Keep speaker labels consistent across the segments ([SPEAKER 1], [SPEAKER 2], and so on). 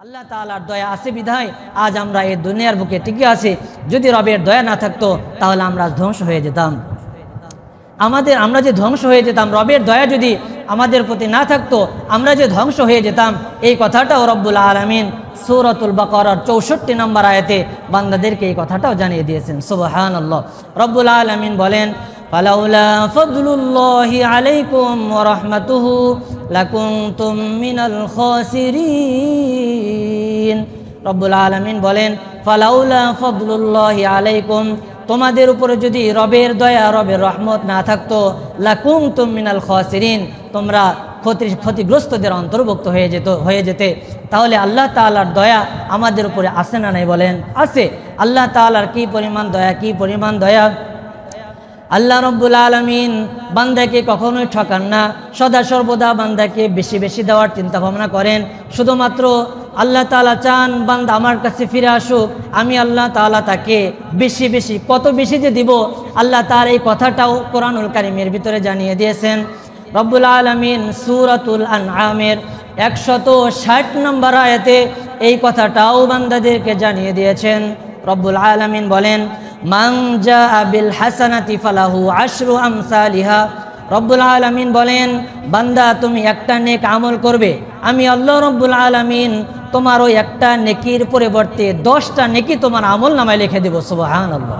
[SPEAKER 1] আল্লাহ তাআলার দয়া আছে বিধায় আজ আমরা এই দুনিয়ার বুকে টিকে আছি। যদি রবের দয়া না থাকতো তাহলে আমরা ধ্বংস হয়ে যেতাম। আমরা যে ধ্বংস হয়ে যেতাম, রবের দয়া যদি আমাদের প্রতি না থাকতো আমরা যে ধ্বংস হয়ে যেতাম, এই কথাটাও রব্বুল আলামিন সূরাতুল বাকারার 64 নম্বর আয়াতে বান্দাদেরকে এই কথাটাও জানিয়ে দিয়েছেন। সুবহানাল্লাহ। রব্বুল আলামিন বলেন, ফালাউলা ফাদলুল্লাহি আলাইকুম ওয়া রাহমাতুহু লাকুনতুম মিনাল খাসিরিন। রব্বুল আলামিন বলেন, ফালাউলা ফাদলুল্লাহি আলাইকুম, তোমাদের উপরে যদি রবের দয়া রবের রহমত না থাকতো, লাকুনতুম মিনাল খাসিরিন, তোমরা ক্ষতিগ্রস্তদের অন্তর্ভুক্ত হয়ে যেতে। তাহলে আল্লাহ তাআলার দয়া আমাদের উপরে আছে না নাই বলেন? আছে। আল্লাহ তাআলার কি পরিমাণ দয়া, কি পরিমাণ দয়া! আল্লাহ রব্বুল আলামিন বান্দাকে কখনোই ঠকান না, সদা সর্বদা বান্দাকে বেশি বেশি দেওয়ার চিন্তা ভাবনা করেন। শুধুমাত্র আল্লাহ তাআলা চান বান্দা আমার কাছে ফিরে আসুক, আমি আল্লাহ তাআলা তাকে বেশি বেশি, কত বেশি যে দিব, আল্লাহ তার এই কথাটাও কোরআনুল কারীমের ভিতরে জানিয়ে দিয়েছেন। রব্বুল আলামিন সূরাতুল আনআমের 160 নম্বর আয়াতে এই কথাটাও বান্দাদেরকে জানিয়ে দিয়েছেন। রব্বুল আলামিন বলেন, মান জাআ বিল হাসানাতি ফালাহু আশরু আমসালিহা। রব্বুল আলামিন বলেন, বান্দা তুমি একটা নেক আমল করবে, আমি আল্লাহ রব্বুল আলামিন তোমার ওই একটা নেকির পরিবর্তে 10টা নেকি তোমার আমল নামায় লিখে দেব। সুবহানাল্লাহ।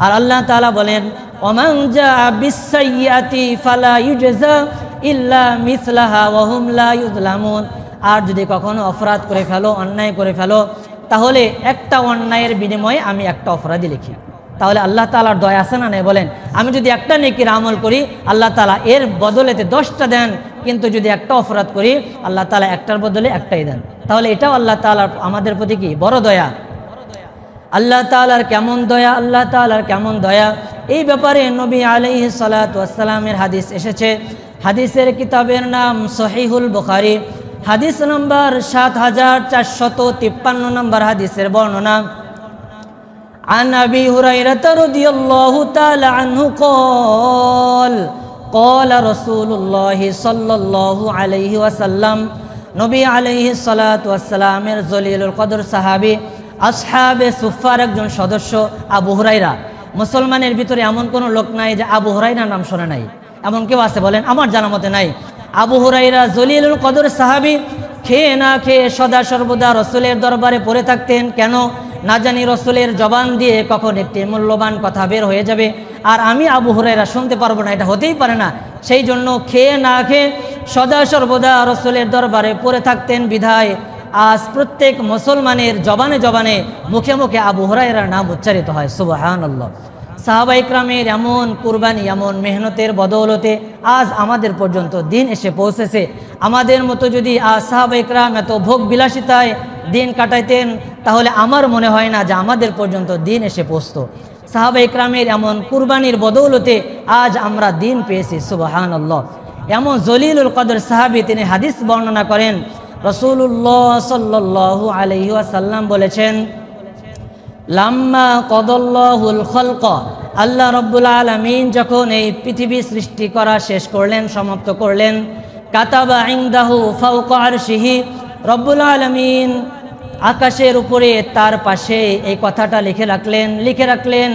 [SPEAKER 1] আর আল্লাহ তাআলা বলেন, ওমান জাআ বিস-সাইয়্যাতি ফালা ইউজজা ইল্লা মিসলাহা ওয়া হুম লা ইউযলামুন। আর যদি কখনো অপরাধ করে ফেলো, অন্যায় করে ফেলো, তাহলে একটা অন্যায়ের বিনিময়ে আমি একটা অপরাধী লিখি। তাহলে আল্লাহ তাআলার দয়া আছে না নাই বলেন? আমি যদি একটা নেকির আমল করি আল্লাহ তাআলা এর বদলেতে 10টা দেন, কিন্তু যদি একটা অপরাধ করি আল্লাহ তাআলা একটার বদলে একটাই দেন। তাহলে এটাও আল্লাহ তাআলার আমাদের প্রতি কি বড় দয়া! আল্লাহ তাআলার কেমন দয়া, আল্লাহ তাআলার কেমন দয়া! এই ব্যাপারে নবী আলাইহিস সালাতু ওয়াস সালামের হাদিস এসেছে। হাদিসের কিতাবের নাম সহিহুল বুখারী, হাদিস নম্বর 7453 নম্বর হাদিসের বর্ণনা। عن أبي هريرة رضي الله تعالى عنه قال قال رسول الله صلى الله عليه وسلم। নবী আলাইহিস সালাতু ওয়াস সালামের জলিলুল কদর সাহাবী আসহাবে সুফফার একজন সদস্য আবু হুরায়রা। মুসলমানের ভিতরে এমন কোনো লোক নাই যে আবু হুরায়রা নাম শোনে নাই, এমন কেউ আছে বলেন? আমার জানা মতে নাই। আবু হুরায়রা জলিলুল কদর সাহাবী, খেয়ে না খেয়ে সদা সর্বদা রসুলের দরবারে পড়ে থাকতেন। কেন না জানি রসুলের জবান দিয়ে কখন একটি মূল্যবান কথা বের হয়ে যাবে আর আমি আবু হুরায়রা শুনতে পারবো না, এটা হতেই পারে না। সেই জন্য খেয়ে না খেয়ে সদা সর্বদা রসুলের দরবারে পড়ে থাকতেন। বিধায় আজ প্রত্যেক মুসলমানের জবানে জবানে মুখে মুখে আবু হুরায়রার নাম উচ্চারিত হয়। সুবহানাল্লাহ। সাহাবা ইকরামের এমন কুরবানি, এমন মেহনতের বদৌলতে আজ আমাদের পর্যন্ত দিন এসে পৌঁছেছে। আমাদের মতো যদি আজ সাহাবা ইকরাম এত ভোগ বিলাসিতায় দিন কাটাইতেন তাহলে আমার মনে হয় না যে আমাদের পর্যন্ত দিন এসে পৌঁছতো। সাহাবা ইকরামের এমন কুরবানির বদৌলতে আজ আমরা দিন পেয়েছি। সুবহানাল্লাহ। এমন জলিলুল কদর সাহাবী, তিনি হাদিস বর্ণনা করেন, রাসূলুল্লাহ সাল্লাল্লাহু আলাইহি ওয়াসাল্লাম বলেছেন, লাম্মা কদাল্লাহুল খালক, আল্লাহ রব্বুল আলামিন যখন এই পৃথিবী সৃষ্টি করা শেষ করলেন, সমাপ্ত করলেন, কাতাবা ইনদাহু ফাওকা আরশিহি, রব্বুল আলামিন আকাশের উপরে তার পাশে এই কথাটা লিখে রাখলেন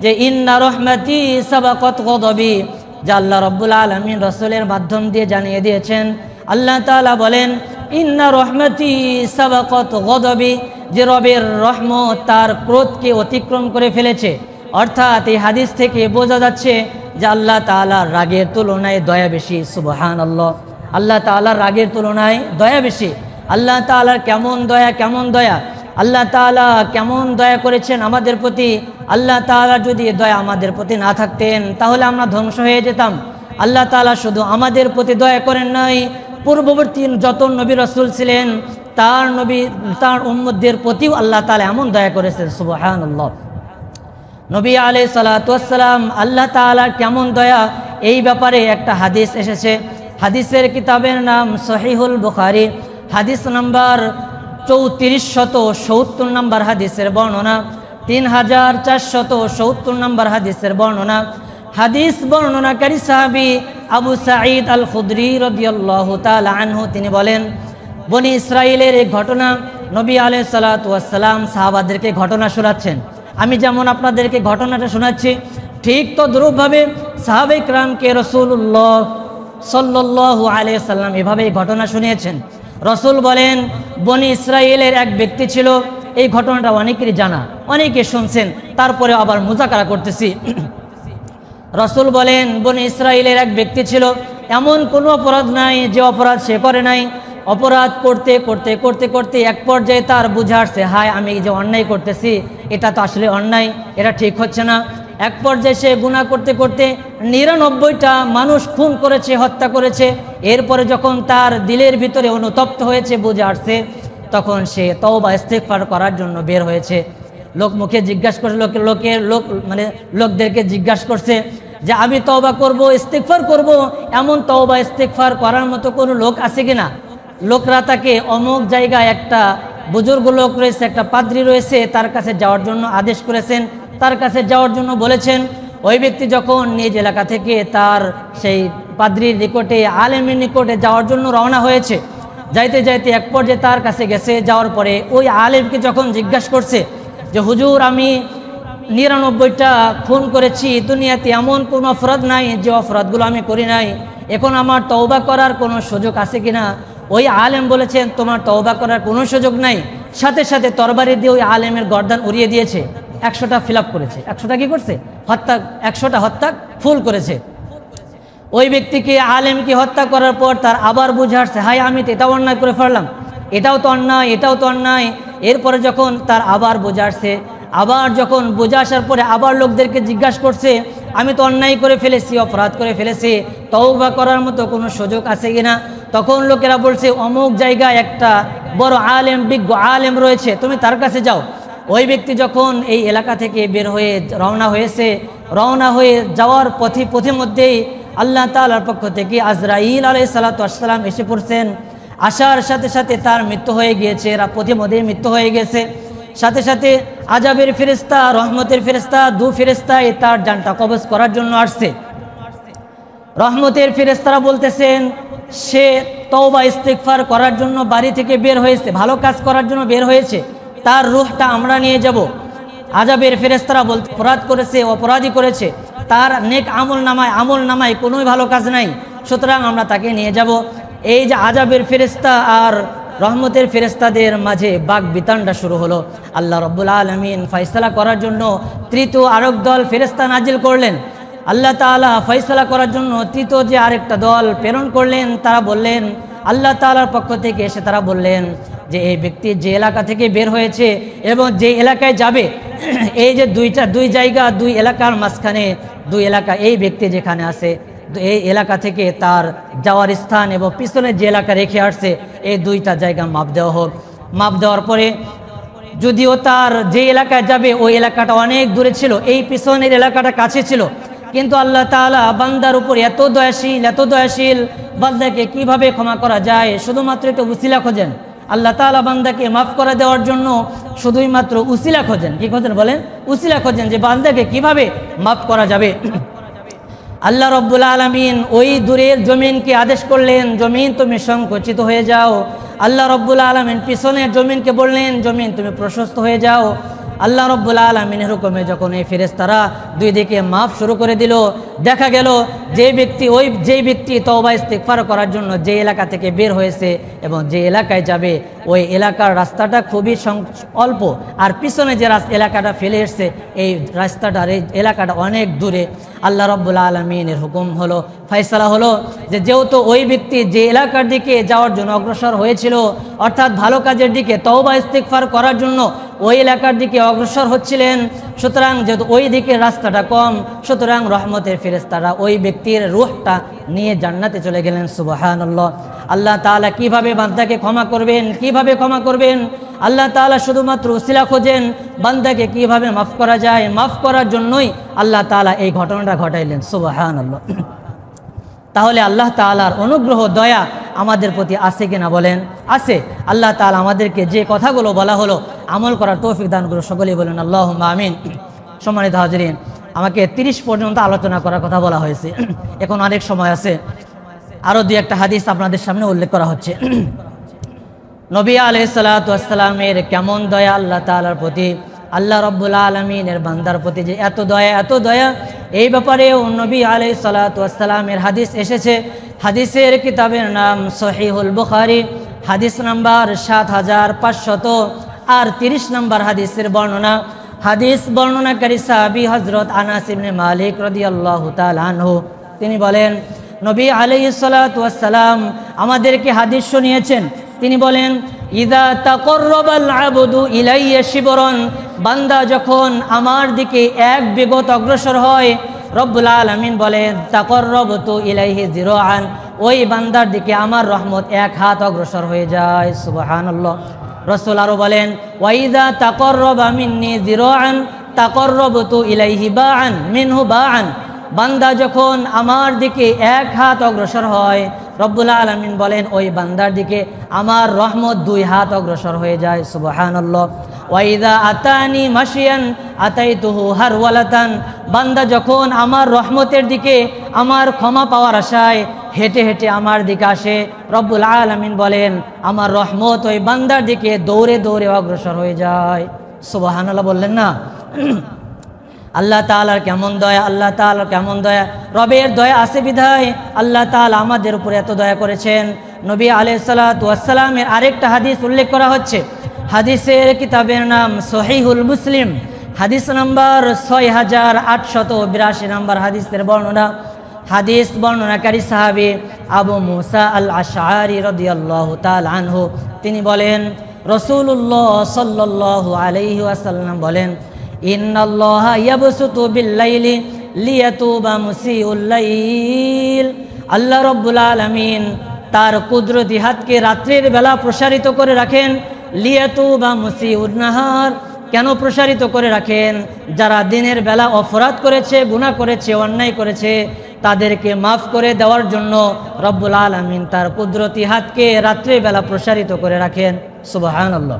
[SPEAKER 1] যে ইন্না রহমাতি সাবাকাত গদাবি, যা আল্লাহ রব্বুল আলামিন রাসূলের মাধ্যম দিয়ে জানিয়ে দিয়েছেন। আল্লাহ তাআলা বলেন, ইন্না রহমাতি সাবাকাত গদাবি, যে রবের রহমত তার ক্রোধকে অতিক্রম করে ফেলেছে। অর্থাৎ এই হাদিস থেকে বোঝা যাচ্ছে যে আল্লাহ তাআলার রাগের তুলনায় দয়া বেশি। সুবহানাল্লাহ। আল্লাহ তাআলার রাগের তুলনায় দয়া বেশি। আল্লাহ তাআলার কেমন দয়া, কেমন দয়া! আল্লাহ তাআলা কেমন দয়া করেছেন আমাদের প্রতি! আল্লাহ তাআলা যদি দয়া আমাদের প্রতি না থাকতেন তাহলে আমরা ধ্বংস হয়ে যেতাম। আল্লাহ তাআলা শুধু আমাদের প্রতি দয়া করেন নাই, পূর্ববর্তী যত নবী রাসূল ছিলেন তার উম্মতদের প্রতিও আল্লাহ তাআলা এমন দয়া করেছেন। সুবহানাল্লাহ। নবী আলাইহিস সালাতু ওয়াস সালাম আল্লাহ তাআলার কেমন দয়া, এই ব্যাপারে একটা হাদিস এসেছে। হাদিসের কিতাবের নাম সহিহুল বুখারী, হাদিস নাম্বার 3470 নম্বর হাদিসের বর্ণনা, 3470 নম্বর হাদিসের বর্ণনা। হাদিস বর্ণনাকারী সাহাবী আবু সাঈদ আল খুদরি রাদিয়াল্লাহু তাআলা আনহু, তিনি বলেন, বনি ইসরাইলের এই ঘটনা নবী আলাইহিস সালাতু ওয়াস সালাম সাহাবাদেরকে ঘটনা শোনাচ্ছেন। আমি যেমন আপনাদেরকে ঘটনাটা শোনাচ্ছি, ঠিক তদ্রূপভাবে সাহাবায়ে কিরামকে রাসূলুল্লাহ সাল্লাল্লাহু আলাইহি ওয়াসাল্লাম এভাবে এই ঘটনা শুনিয়েছেন। রাসূল বলেন, বনি ইসরাইলের এক ব্যক্তি ছিল। এই ঘটনাটা অনেকেরই জানা, অনেকে শুনছেন, তারপরে আবার মুযাকারা করতেছি। রাসূল বলেন, বনি ইসরাইলের এক ব্যক্তি ছিল, এমন কোনো অপরাধ নাই যে অপরাধ সে করে নাই। অপরাধ করতে করতে করতে করতে এক পর্যায়ে তার বুঝে আসছে, হায় আমি যে অন্যায় করতেছি এটা তো আসলে অন্যায়, এটা ঠিক হচ্ছে না। এক পর্যায়ে সে গুনাহ করতে করতে 99টা মানুষ খুন করেছে, হত্যা করেছে। এরপরে যখন তার দিলের ভিতরে অনুতপ্ত হয়েছে, বুঝে আসছে, তখন সে তওবা ইস্তেগফার করার জন্য বের হয়েছে। লোক মুখে জিজ্ঞাসা করছে, লোকদেরকে জিজ্ঞাসা করছে যে আমি তওবা করব, ইস্তেগফার করব, এমন তওবা ইস্তেগফার করার মতো কোনো লোক আছে কিনা। লোকরা তাকে অমুক জায়গায় একটা বুজুর্গ লোক রয়েছে, একটা পাদ্রী রয়েছে, তার কাছে যাওয়ার জন্য আদেশ করেছেন, তার কাছে যাওয়ার জন্য বলেছেন। ওই ব্যক্তি যখন নিজ এলাকা থেকে তার সেই পাদ্রীর নিকটে, আলেমের নিকটে যাওয়ার জন্য রওনা হয়েছে, যাইতে যাইতে এক পর্যায়ে তার কাছে গেছে। যাওয়ার পরে ওই আলেমকে যখন জিজ্ঞাসা করছে যে হুজুর আমি 99টা খুন করেছি, দুনিয়াতে এমন কোনো অপরাধ নাই যে অপরাধগুলো আমি করি নাই, এখন আমার তওবা করার কোনো সুযোগ আছে কিনা। ওই আলেম বলেছেন তোমার তওবা করার কোনো সুযোগ নাই। সাথে সাথে তরবারি দিয়ে ওই আলেমের গর্দান উড়িয়ে দিয়েছে। 100টা ফিল আপ করেছে। 100টা কি করছে? হত্যা। 100টা হত্যা ফুল করেছে। ওই ব্যক্তিকে, আলেমকে হত্যা করার পর তার আবার বুঝে আসছে, হাই আমি তো এটাও অন্যায় করে ফেললাম, এটাও তো অন্যায়, এটাও তো অন্যায়। এরপরে যখন তার আবার বুঝে আসছে, আবার যখন বুঝে আসার পরে আবার লোকদেরকে জিজ্ঞাসা করছে, আমি তো অন্যায় করে ফেলেছি, অপরাধ করে ফেলেছি, তওবা করার মতো কোনো সুযোগ আছে কিনা। তখন লোকেরা বলছে অমুক জায়গায় একটা বড় আলেম, বিজ্ঞ আলেম রয়েছে, তুমি তার কাছে যাও। ওই ব্যক্তি যখন এই এলাকা থেকে বের হয়ে রওনা হয়েছে, রওনা হয়ে যাওয়ার পথে মধ্যেই আল্লাহ তাআলার পক্ষ থেকে আজরাইল আলাইহিস সালাতু ওয়াস সালাম এসে পড়ছেন। আসার সাথে সাথে তার মৃত্যু হয়ে গিয়েছে, পথে মধ্যেই মৃত্যু হয়ে গেছে। সাথে সাথে আযাবের ফেরেশতা, রহমতের ফেরেশতা, দু ফেরেশতা তার জানটা কবজ করার জন্য আসছে। রহমতের ফেরেশতারা বলতেছেন সে তওবা ইস্তেগফার করার জন্য বাড়ি থেকে বের হয়েছে, ভালো কাজ করার জন্য বের হয়েছে, তার রূহটা আমরা নিয়ে যাব। আযাবের ফেরেশতারা বলতে অপরাধ করেছে, অপরাধী করেছে, তার নেক আমল নামায় কোনোই ভালো কাজ নাই, সুতরাং আমরা তাকে নিয়ে যাব। এই যে আযাবের ফেরেশতা আর রহমতের ফেরেশতাদের মাঝে বাক বিতানটা শুরু হলো। আল্লাহ রাব্বুল আলামিন ফয়সালা করার জন্য তৃতীয় আরেক দল ফেরেশতা নাজিল করলেন। আল্লাহ তাআলা ফয়সালা করার জন্য তৃতীয় যে আরেকটা দল প্রেরণ করলেন। তারা বললেন, আল্লাহ তাআলার পক্ষ থেকে এসে তারা বললেন যে এই ব্যক্তি যে এলাকা থেকে বের হয়েছে এবং যে এলাকায় যাবে, এই যে দুই জায়গা, দুই এলাকার মাঝখানে দুই এলাকা, এই ব্যক্তি যেখানে আছে এই এলাকা থেকে তার যাওয়ার স্থান এবং পিছনে যে এলাকা রেখে আসছে, এই দুইটা জায়গা মাপ দেওয়া হোক। মাপ দেওয়ার পরে যদিও তার যে এলাকায় যাবে ওই এলাকাটা অনেক দূরে ছিল, এই পিছনের এলাকাটা কাছে ছিল, কিন্তু আল্লাহ তাআলা বান্দার উপর এত দয়াশীল, বান্দাকে কিভাবে ক্ষমা করা যায়, শুধুমাত্র একটা উসিলা খোঁজেন। আল্লাহ তাআলা বান্দাকে মাফ করে দেওয়ার জন্য শুধুই মাত্র উসিলা খোঁজেন। কি খোঁজেন বলেন? উসিলা খোঁজেন, যে বান্দাকে কিভাবে মাফ করা যাবে। আল্লাহ রাব্বুল আলামিন ওই দূরের জমিনকে আদেশ করলেন, জমিন তুমি সংকুচিত হয়ে যাও। আল্লাহ রাব্বুল আলামিন পিছনের জমিনকে বললেন, জমিন তুমি প্রশস্ত হয়ে যাও। আল্লাহ রাব্বুল আলামিনের হুকুমে যখন এই ফেরেশতারা দুই দিকে মাপ শুরু করে দিল, দেখা গেল যে ব্যক্তি তওবা ইস্তেগফার করার জন্য যে এলাকা থেকে বের হয়েছে এবং যে এলাকায় যাবে ওই এলাকার রাস্তাটা খুবই অল্প, আর পিছনে যে এলাকাটা ফেলে এসছে এই রাস্তাটার এই এলাকাটা অনেক দূরে। আল্লাহ রাব্বুল আলামিনের হুকুম হলো, ফয়সালা হলো যে যেহেতু ওই ব্যক্তি যে এলাকার দিকে যাওয়ার জন্য অগ্রসর হয়েছিল, অর্থাৎ ভালো কাজের দিকে তওবা ইস্তেগফার করার জন্য ওই এলাকার দিকে অগ্রসর হচ্ছিলেন, সুতরাং যেহেতু ওই দিকে রাস্তাটা কম, সুতরাং রহমতের ফেরেশতারা ওই ব্যক্তির রূহটা নিয়ে জান্নাতে চলে গেলেন। সুবহানাল্লাহ। আল্লাহ তাআলা কিভাবে বান্দাকে ক্ষমা করবেন, আল্লাহ তাআলা শুধুমাত্র উসিলা খোঁজেন, বান্দাকে কিভাবে মাফ করা যায়, মাফ করার জন্যই আল্লাহ তাআলা এই ঘটনাটা ঘটাইলেন। সুবহানাল্লাহ। তাহলে আল্লাহ তাআলার অনুগ্রহ, দয়া আমাদের প্রতি আছে কিনা বলেন? আছে। আল্লাহ তাআলা আমাদেরকে যে কথাগুলো বলা হলো আমল করার তৌফিক দান করুন, সকলেই বলেন আল্লাহুম্মা আমিন। সম্মানিত হাজিরিন, আমাকে 30 পর্যন্ত আলোচনা করার কথা বলা হয়েছে, এখন অনেক সময় আছে, আরও দুই একটা হাদিস আপনাদের সামনে উল্লেখ করা হচ্ছে। নবী আলাইহিস সালাতু ওয়াস সালামের কেমন দয়া আল্লাহ তাআলার প্রতি, আল্লাহ রাব্বুল আলামিনের বান্দার প্রতি যে এত দয়া, এই ব্যাপারেও নবী আলাইহিস সালাতু ওয়াস সালামের হাদিস এসেছে। হাদিসের কিতাবের নাম সহিহুল বুখারী, হাদিস নাম্বার 7530 নম্বর হাদিসের বর্ণনা। হাদিস বর্ণনাকারী সাহাবী হযরত আনাস ইবনে মালিক রাদিয়াল্লাহু তাআলা আনহু, তিনি বলেন নবী আলাইহিস সালাতু ওয়াস সালাম আমাদেরকে হাদিস শুনিয়েছেন। তিনি বলেন, ইযা তাকাররাবাল আবদু ইলাইয়া শিবরান, বান্দা যখন আমার দিকে এক বিগত অগ্রসর হয়, রব্বুল আলামিন বলেন তাকাররাবতু ইলাইহি যিরাআন, ওই বান্দার দিকে আমার রহমত এক হাত অগ্রসর হয়ে যায়। সুবহানাল্লাহ। রাসূল আরো বলেন, ওয়া ইযা তাকাররাবা মিন্নি যিরাআন তাকাররাবতু ইলাইহি বাআন মিনহু বাআন, বান্দা যখন আমার দিকে এক হাত অগ্রসর হয়, রব্বুল আলামিন বলেন ওই বান্দার দিকে আমার রহমত 2 হাত অগ্রসর হয়ে যায়। সুবহানাল্লাহ। ওয়া ইযা আতানি মাশিয়ান আতাইতুহু হারওয়ালাতান, বান্দা যখন আমার রহমতের দিকে আমার ক্ষমা পাওয়ার আশায় হেঁটে হেঁটে আমার দিকে আসে, রব্বুল আলামিন বলেন আমার রহমত ওই বান্দার দিকে দৌড়ে দৌড়ে অগ্রসর হয়ে যায়। সুবহানাল্লাহ বললেন না? আল্লাহ তাআলার কেমন দয়া, আল্লাহ তাআলার কেমন দয়া। রবের দয়া আছে বিধায় আল্লাহ তাআলা আমাদের উপরে এত দয়া করেছেন। নবী আলাইহিস সালাতু ওয়াস সালামের আরেকটা হাদিস উল্লেখ করা হচ্ছে। হাদিসের কিতাবের নাম সহিহুল মুসলিম, হাদিস নাম্বার 6882 নম্বর হাদিসের বর্ণনা। হাদিস বর্ণনাকারী সাহাবী আবু মুসা আল আশআরী রাদিয়াল্লাহু তাআলা আনহু, তিনি বলেন রাসূলুল্লাহ সাল্লাল্লাহু আলাইহি ওয়াসাল্লাম বলেন, ইন্নাল্লাহা ইয়াবসুতু বিল-লাইলি লিয়াতুবা মুসিউল লাইল, আল্লাহ রাব্বুল আলামিন তার কুদরতি হাতকে রাত্রির বেলা প্রসারিত করে রাখেন। লিয়াতুবা মুসিউন নাহার, কেন প্রসারিত করে রাখেন? যারা দিনের বেলা অপরাধ করেছে, গুনাহ করেছে, অন্যায় করেছে, তাদেরকে মাফ করে দেওয়ার জন্য রব্বুল আলামিন তার কুদরতি হাতকে রাত্রির বেলা প্রসারিত করে রাখেন। সুবহানাল্লাহ।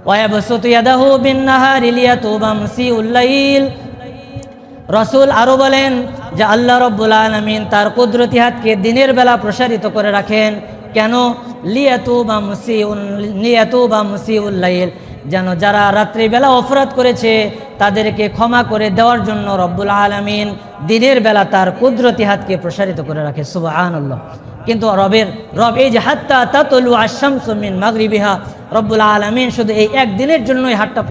[SPEAKER 1] ওয়ায়াবসুতু ইয়াদাহু বিন-নাহারি লিয়াতুবা মুসিউল লাইল, রাসূল আরো বলেন যে আল্লাহ রাব্বুল আলামিন তার কুদরতি হাতকে দিনের বেলা প্রসারিত করে রাখেন। কেন? লিয়াতুবা মুসিউল লাইল, যেন যারা রাত্রিবেলা অপরাধ করেছে তাদেরকে ক্ষমা করে দেওয়ার জন্য রব্বুল আলামিন দিনের বেলা তার কুদরতি হাতকে প্রসারিত করে রাখে। সুবহানাল্লাহ। কিন্তু রব এই যে হাত্তা তাতলু আশ-শামসু মিন মাগরিবিহা, রব্বুল আলামিন শুধু এই একদিনের জন্যই হাতটা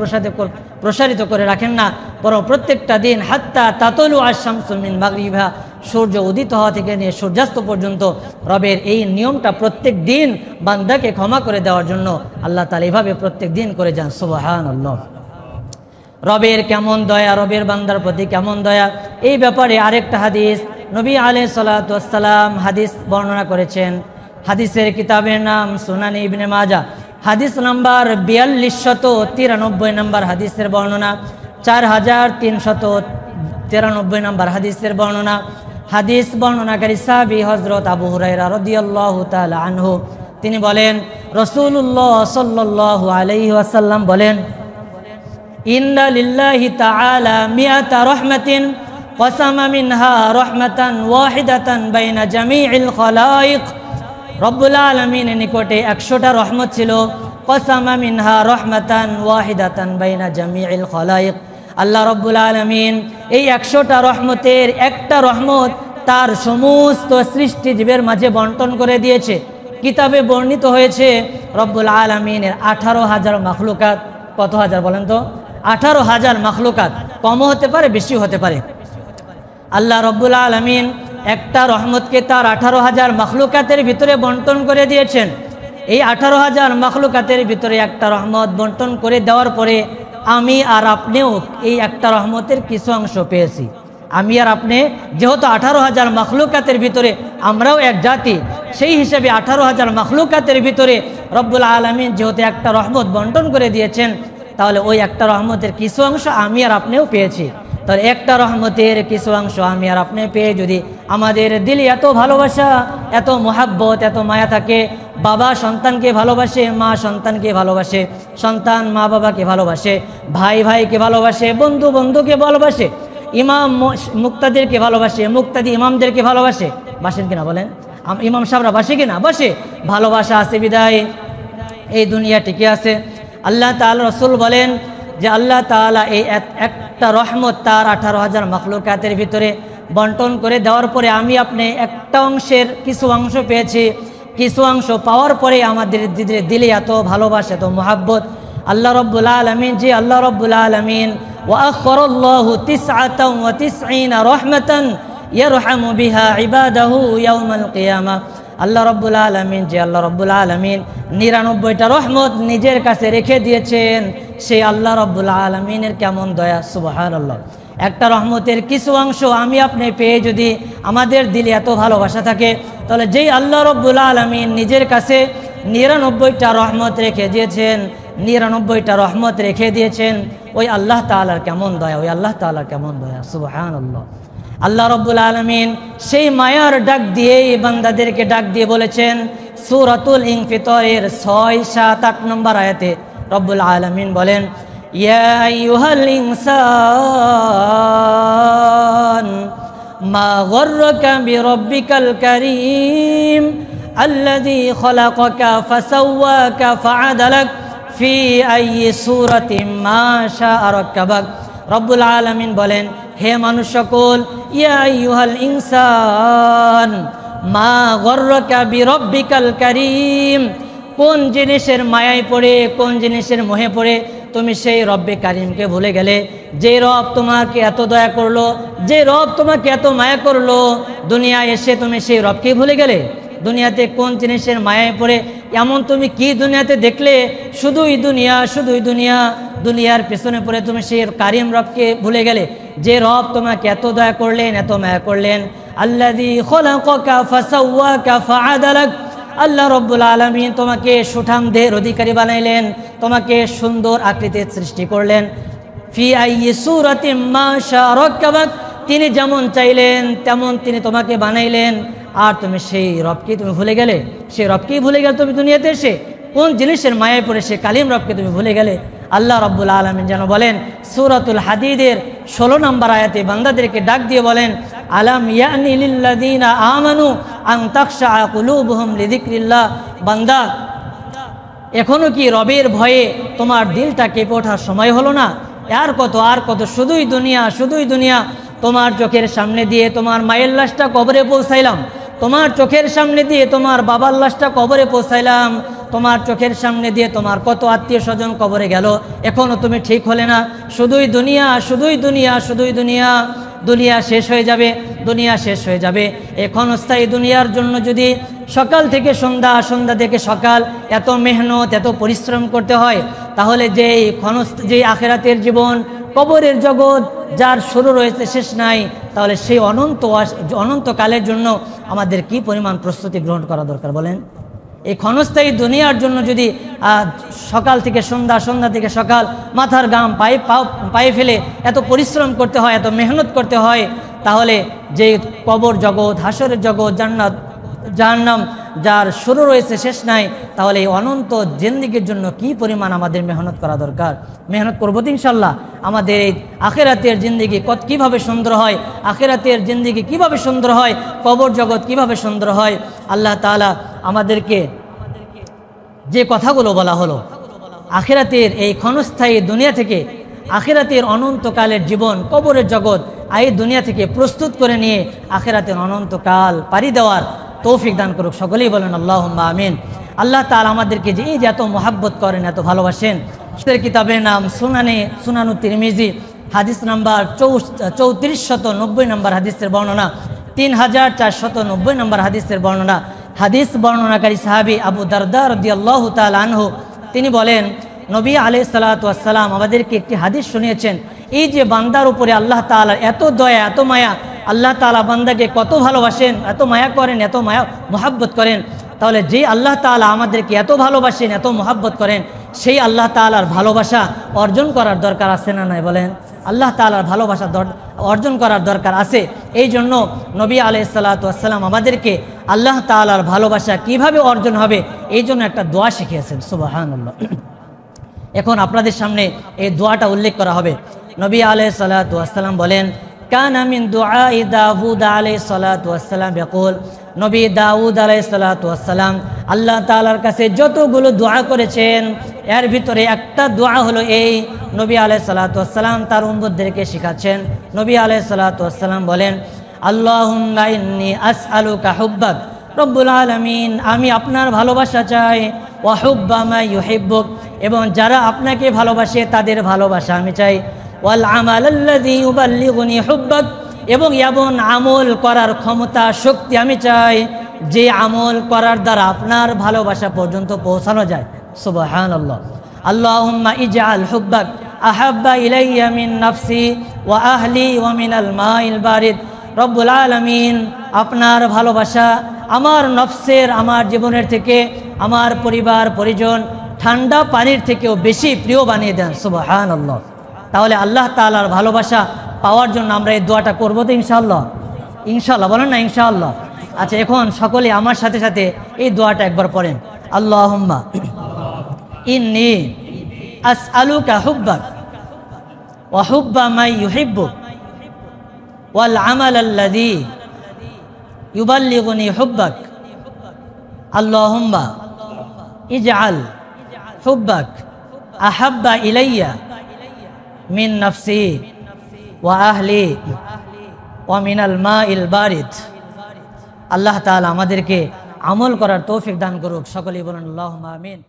[SPEAKER 1] প্রসারিত করে রাখেন না, বরং প্রত্যেকটা দিন হাত্তা তাতলু আশ-শামসু মিন মাগরিবিহা, সূর্য উদিত হওয়া থেকে নিয়ে সূর্যাস্ত পর্যন্ত রবের এই নিয়মটা প্রত্যেক দিন বান্দাকে ক্ষমা করে দেওয়ার জন্য আল্লাহ তাআলা এইভাবে প্রত্যেক দিন করে যান। সুবহানাল্লাহ। রবের কেমন দয়া, রবের বান্দার প্রতি কেমন দয়া, এই ব্যাপারে আরেকটা হাদিস নবী আলাইহিস সালাতু ওয়াস সালাম হাদিস বর্ণনা করেছেন। হাদিসের কিতাবের নাম সুনান ইবনে মাজাহ, হাদিস নাম্বার 4293 নম্বর হাদিসের বর্ণনা, 4393 নম্বর হাদিসের বর্ণনা। হাদিস বর্ণনাকারী সাহাবী হযরত আবু হুরায়রা রাদিয়াল্লাহু তাআলা আনহু, তিনি বলেন রাসূলুল্লাহ সাল্লাল্লাহু আলাইহি ওয়াসাল্লাম বলেন, ইন্না লিল্লাহি তাআলা মিআতা রাহমাতিন কসামা মিনহা রাহমাতান ওয়াহিদাতান বাইনা জামিইল খালাইক, রব্বুল আলামিনের নিকটে 100টা রহমত ছিল। কসামা মিনহা রাহমাতান ওয়াহিদাতান বাইনা জামিইল খালাইক, আল্লাহ রব্বুল আলামিন এই 100টা রহমতের একটা রহমত তার সমস্ত সৃষ্টি জীবের মাঝে বন্টন করে দিয়েছে। কিতাবে বর্ণিত হয়েছে রব্বুল আলামিনের 18,000 মাখলুকাত। কত হাজার বলেন তো? 18,000 মাখলুকাত। কমও হতে পারে, বেশিও হতে পারে। আল্লাহ রব্বুল আলামিন একটা রহমতকে তার 18,000 মাখলুকাতের ভিতরে বন্টন করে দিয়েছেন। এই 18,000 মাখলুকাতের ভিতরে একটা রহমত বন্টন করে দেওয়ার পরে আমি আর আপনিও এই একটা রহমতের কিছু অংশ পেয়েছি। আমি আর আপনি যেহেতু 18,000 মাখলুকাতের ভিতরে আমরাও এক জাতি, সেই হিসেবে 18,000 মাখলুকাতের ভিতরে রব্বুল আলামিন যেহেতু একটা রহমত বন্টন করে দিয়েছেন, তাহলে ওই একটা রহমতের কিছু অংশ আমি আর আপনিও পেয়েছি। তাহলে একটা রহমতের কিছু অংশ আমি আর আপনি পেয়ে যদি আমাদের দিলে এত ভালোবাসা, এত মোহাব্বত, এত মায়া থাকে, বাবা সন্তানকে ভালোবাসে, মা সন্তানকে ভালোবাসে, সন্তান মা বাবাকে ভালোবাসে, ভাই ভাইকে ভালোবাসে, বন্ধু বন্ধুকে ভালোবাসে, ইমাম মুক্তাদিরকে ভালোবাসে, মুক্তাদি ইমামদেরকে ভালোবাসে। বাসেন কিনা বলেন? ইমাম সাহেবরা বাসে কিনা? বাসে। ভালোবাসা আছে বিদায় এই দুনিয়া টিকে আছে। আল্লাহ তাআলা রাসূল বলেন যে আল্লাহ তাআলা এই একটা রহমত তার 18,000 মাখলুকাতের ভিতরে বন্টন করে দেওয়ার পরে আমি আপনি একটা অংশের কিছু অংশ পেয়েছি। কিছু অংশ পাওয়ার পরে আমাদের দিলে এত ভালোবাসা, এত মোহাব্বত। আল্লাহ রব্বুল আলামিন যে আল্লাহ রব্বুল আলামিন ওয়া আখরাল্লাহু 99 রহমাতান ইয়ারহামু বিহা ইবাদাহু ইয়াউমাল কিয়ামা। আল্লাহ রব্বুল আলামিন যে আল্লাহ রব্বুল আলামিন 99টা রহমত নিজের কাছে রেখে দিয়েছেন, সেই আল্লাহ রব্বুল আলামিনের কেমন দয়া, সুবহানাল্লাহ। একটা রহমতের কিছু অংশ আমি আপনি পেয়ে যদি আমাদের দিলে এত ভালোবাসা থাকে, তাহলে যেই আল্লাহ রব্বুল আলামিন নিজের কাছে 99টা রহমত রেখে দিয়েছেন, 99টা রহমত রেখে দিয়েছেন, ওই আল্লাহ তাআলার কেমন দয়া, ওই আল্লাহ তাআলার কেমন দয়া, সুবহানাল্লাহ। আল্লাহ রব্বুল আলামিন সেই মায়ার ডাক দিয়ে বান্দাদেরকে ডাক দিয়ে বলেছেন সূরাতুল ইনফিতারের 6, 7, 8 নম্বর আয়াতে রব্বুল আলামিন বলেন, ইয়া আইয়ুহাল ইনসান মা গররাকা বিরব্বিকাল কারীম আল্লাযী খালাকাকা ফাসাওয়াকা ফাআদালাক ফি আইয়ি সূরাতিন মা শাআ রাক্কাবাক। রব্বুল আলামিন বলেন, হে মানুষ সকল, ইয়া আইয়ুহাল ইনসান মা গররাকা বিরব্বিকাল কারীম, কোন জিনিসের মায়ায় পড়ে, কোন জিনিসের মোহে পড়ে তুমি সেই রব্বে কারিমকে ভুলে গেলে? যে রব তোমাকে এত দয়া করলো, যে রব তোমাকে এত মায়া করলো, দুনিয়ায় এসে তুমি সেই রবকে ভুলে গেলে? দুনিয়াতে কোন জিনিসের মায়ায় পড়ে এমন তুমি কি দুনিয়াতে দেখলে? শুধুই দুনিয়া, শুধুই দুনিয়া। দুনিয়ার পেছনে পড়ে তুমি সেই কারিম রবকে ভুলে গেলে, যে রব তোমাকে এত দয়া করলেন, এত মায়া করলেন। আল্লাযী খালাকাকা ফাসাওয়াকা ফাআদালাক, আল্লাহ রব্বুল আলামিন তোমাকে সুঠাম দেহের অধিকারী বানাইলেন, তোমাকে সুন্দর আকৃতির সৃষ্টি করলেন। ফি আইয়ি সূরাতিন মা শাআ রাক্কাবাক, তিনি যেমন চাইলেন তেমন তিনি তোমাকে বানাইলেন। আর তুমি সেই রবকে তুমি ভুলে গেলে, সেই রবকেই ভুলে গেলে তুমি দুনিয়াতে এসে। কোন জিনিসের মায়ায় পড়ে সে কালিম রবকে তুমি ভুলে গেলে? আল্লাহ রব্বুল আলামিন যেন বলেন সূরাতুল হাদীদের 16 নম্বর আয়াতে বান্দাদেরকে ডাক দিয়ে বলেন, আলাম ইয়ানি লিল্লাযীনা আমানু আন তাখশা কুলুবুহুম লিযিকরিল্লাহ। বান্দা, এখনো কি রবের ভয়ে তোমার দিলটা কেঁপে ওঠার সময় হলো না? আর কত, আর কত, শুধুই দুনিয়া, শুধুই দুনিয়া। তোমার চোখের সামনে দিয়ে তোমার মায়ের লাশটা কবরে পৌঁছাইলাম, তোমার চোখের সামনে দিয়ে তোমার বাবার লাশটা কবরে পৌঁছাইলাম, তোমার চোখের সামনে দিয়ে তোমার কত আত্মীয় স্বজন কবরে গেল, এখনো তুমি ঠিক হলে না? শুধুই দুনিয়া, শুধুই দুনিয়া, শুধুই দুনিয়া। দুনিয়া শেষ হয়ে যাবে, দুনিয়া শেষ হয়ে যাবে। এই ক্ষণস্থায়ী দুনিয়ার জন্য যদি সকাল থেকে সন্ধ্যা, সন্ধ্যা থেকে সকাল এত মেহনত, এত পরিশ্রম করতে হয়, তাহলে যেই আখিরাতের জীবন, কবরের জগৎ, যার শুরু রয়েছে শেষ নাই, তাহলে সেই অনন্তকালের জন্য আমাদের কি পরিমাণ প্রস্তুতি গ্রহণ করা দরকার বলেন? এই ক্ষণস্থায়ী দুনিয়ার জন্য যদি সকাল থেকে সন্ধ্যা, সন্ধ্যা থেকে সকাল মাথার ঘাম পায়ে ফেলে এত পরিশ্রম করতে হয়, এত মেহনত করতে হয়, তাহলে যে কবর জগৎ, হাসরের জগৎ, জান্নাত, জাহান্নাম, যার শুরু রয়েছে শেষ নাই, তাহলে এই অনন্ত জিন্দেগির জন্য কি পরিমাণ আমাদের মেহনত করা দরকার। মেহনত করবো তো ইনশাল্লাহ। আমাদের এই আখিরাতের জিন্দেগি কীভাবে সুন্দর হয়, আখিরাতের জিন্দেগি কিভাবে সুন্দর হয়, কবর জগৎ কিভাবে সুন্দর হয়। আল্লাহ তাআলা আমাদেরকে যে কথাগুলো বলা হলো, আখিরাতের এই ক্ষণস্থায়ী দুনিয়া থেকে, আখিরাতের অনন্তকালের জীবন, কবরের জগৎ, এই দুনিয়া থেকে প্রস্তুত করে নিয়ে আখিরাতের অনন্তকাল পাড়ি দেওয়ার তৌফিক দান করুক। সকলেই বলেন আল্লাহুম্মা আমিন। আল্লাহ তাআলা আমাদেরকে যে এই যে এত মহাব্বত করেন, এত ভালোবাসেন, সেই কিতাবের নাম সুনানু তিরমিজি, হাদিস নাম্বার 3490 নম্বর হাদিসের বর্ণনা, 3490 নম্বর হাদিসের বর্ণনা। হাদিস বর্ণনাকারী সাহাবী আবু দারদা রাদিয়াল্লাহু তাআলা আনহু তিনি বলেন, নবী আলাইহিস সালাতু ওয়াস সালাম আমাদেরকে একটি হাদিস শুনিয়েছেন। এই যে বান্দার উপরে আল্লাহ তাআলার এত দয়া, এত মায়া, আল্লাহ তাআলা বান্দাকে কত ভালোবাসেন, এত মায়া করেন, এত মায়া মোহাব্বত করেন, তাহলে যে আল্লাহ তাআলা আমাদেরকে এত ভালোবাসেন, এত মোহাব্বত করেন, সেই আল্লাহ তাআলার ভালোবাসা অর্জন করার দরকার আছে না নাই বলেন? আল্লাহ তাআলার ভালোবাসা অর্জন করার দরকার আছে। এই জন্য নবী আলাইহিস সালাতু ওয়াস সালাম আমাদেরকে আল্লাহ তাআলার ভালোবাসা কিভাবে অর্জন হবে এই জন্য একটা দোয়া শিখিয়েছেন। সুবহানাল্লাহ। এখন আপনাদের সামনে এই দোয়াটা উল্লেখ করা হবে। নবী আলাইহিস সালাতু ওয়াস সালাম বলেন, কানা মিন দুআই দাউদ আলাইহিস সালাতু ওয়াস সালাম ইয়াকুল নবী দাউদ আলাইহিসসালাতু ওয়াসসালাম আল্লাহ তাআলার কাছে যতগুলো দোয়া করেছেন, এর ভিতরে একটা দোয়া হলো এই। নবী আলাইহিসসালাতু ওয়াসসালাম তার উম্মতদেরকে শিখাচ্ছেন। নবী আলাইহিসসালাতু ওয়াসসালাম বলেন, আল্লাহুম্মা ইন্নী আসআলুকা হুব্বাক, রব্বুল আলামিন আমি আপনার ভালোবাসা চাই, ওয়া হুব্বা মা ইউহিব্বুক, এবং যারা আপনাকে ভালোবাসে তাদের ভালোবাসা আমি চাই, ওয়াল আমাল আল্লাযী ইউবাল্লিগুনি হুব্বাক, এবং এমন আমল করার ক্ষমতা শক্তি আমি চাই যে আমল করার দ্বারা আপনার ভালোবাসা পর্যন্ত পৌঁছানো যায়। সুবহানাল্লাহ। আল্লাহুম্মা ইজআল হুব্বাক আহাব্বা ইলাইয়া মিন নাফসি ওয়া আহলি ওয়া মিনাল মাইল বারিদ, রব্বুল আলামিন আপনার ভালোবাসা আমার নফসের, আমার জীবনের থেকে, আমার পরিবার পরিজন, ঠান্ডা পানির থেকেও বেশি প্রিয় বানিয়ে দেন। সুবহানাল্লাহ। তাহলে আল্লাহ তাআলার ভালোবাসা পাওয়ার জন্য আমরা এই দোয়াটা করবো তো ইনশাআল্লাহ? ইনশাআল্লাহ বলেন না ইনশাআল্লাহ? আচ্ছা, এখন সকলে আমার সাথে সাথে এই দোয়াটা একবার পড়েন। আল্লাহুম্মা ইন্নী আসআলুকা হুব্বাক ওয়া হুব্বা মা ইউহিব্বুক ওয়াল আমাল আল্লাযী ইউবাল্লিগুনি হুব্বাক, আল্লাহুম্মা ইজআল হুব্বাক আহাব্বা ইলাইয়া মিন নাফসি ওয়া আহলি ওয়া মিনাল মাইল বারিদ। আল্লাহ তাআলা আমাদেরকে আমল করার তৌফিক দান করুক। সকলেই বলেন আল্লাহুম্মা আমিন।